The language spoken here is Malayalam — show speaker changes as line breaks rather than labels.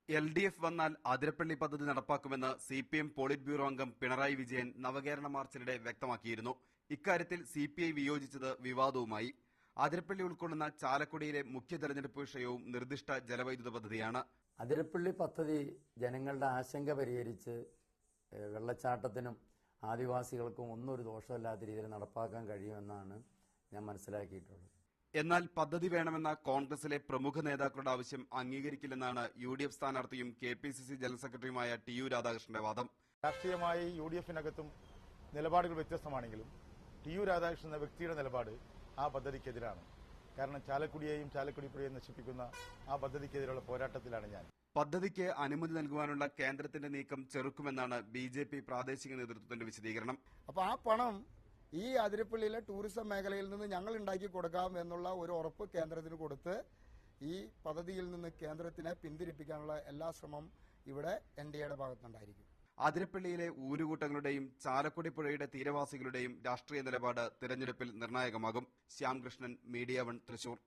LDF വന്നാൽ അതിരപ്പള്ളി പദ്ധതി നടപ്പാക്കുമെന്ന് CPM പോളിറ്റ് ബ്യൂറോ അംഗം പിണറായി വിജയൻ നവകേരള മാർച്ചിനിടെ വ്യക്തമാക്കിയിരുന്നു. ഇക്കാര്യത്തിൽ CPI വിയോജിച്ചത് വിവാദവുമായി. അതിരപ്പള്ളി ഉൾക്കൊള്ളുന്ന ചാലക്കുടിയിലെ മുഖ്യ തെരഞ്ഞെടുപ്പ് വിഷയവും നിർദ്ദിഷ്ട ജലവൈദ്യുത പദ്ധതിയാണ്.
അതിരപ്പള്ളി പദ്ധതി ജനങ്ങളുടെ ആശങ്ക പരിഹരിച്ച് വെള്ളച്ചാട്ടത്തിനും ആദിവാസികൾക്കും ഒന്നൊരു ദോഷമില്ലാത്ത രീതിയിൽ നടപ്പാക്കാൻ കഴിയുമെന്നാണ് ഞാൻ മനസ്സിലാക്കിയിട്ടുള്ളത്.
എന്നാൽ പദ്ധതി വേണമെന്ന കോൺഗ്രസിലെ പ്രമുഖ നേതാക്കളുടെ ആവശ്യം അംഗീകരിക്കില്ലെന്നാണ് UDF സ്ഥാനാർത്ഥിയും KPCC ജനറൽ സെക്രട്ടറിയുമായ TU രാധാകൃഷ്ണന്റെ വാദം.
രാഷ്ട്രീയമായി UDFനകത്തും നിലപാടുകൾ വ്യത്യസ്തമാണെങ്കിലും TU രാധാകൃഷ്ണൻ എന്ന വ്യക്തിയുടെ നിലപാട് ആ പദ്ധതിക്കെതിരാണ്. കാരണം ചാലക്കുടിയെയും ചാലക്കുടിപ്പുഴയെയും നശിപ്പിക്കുന്ന ആ പദ്ധതിക്കെതിരെയുള്ള പോരാട്ടത്തിലാണ് ഞാൻ.
പദ്ധതിക്ക് അനുമതി നൽകുവാനുള്ള കേന്ദ്രത്തിന്റെ നീക്കം ചെറുക്കുമെന്നാണ് BJP പ്രാദേശിക നേതൃത്വത്തിന്റെ വിശദീകരണം.
അപ്പോൾ ആ പണം ഈ അതിരപ്പള്ളിയിലെ ടൂറിസം മേഖലയിൽ നിന്ന് ഞങ്ങൾ ഉണ്ടാക്കി കൊടുക്കാം എന്നുള്ള ഒരു ഉറപ്പ് കേന്ദ്രത്തിന് കൊടുത്ത് ഈ പദ്ധതിയിൽ നിന്ന് കേന്ദ്രത്തിനെ പിന്തിരിപ്പിക്കാനുള്ള എല്ലാ ശ്രമം ഇവിടെ NDAയുടെ ഭാഗത്തുനിന്നുണ്ടായിരിക്കും.
അതിരപ്പള്ളിയിലെ ഊരുകൂട്ടങ്ങളുടെയും ചാലക്കുടി പുഴയുടെ തീരവാസികളുടെയും രാഷ്ട്രീയ നിലപാട് തിരഞ്ഞെടുപ്പിൽ നിർണായകമാകും. ശ്യാംകൃഷ്ണൻ, മീഡിയ 1, തൃശൂർ.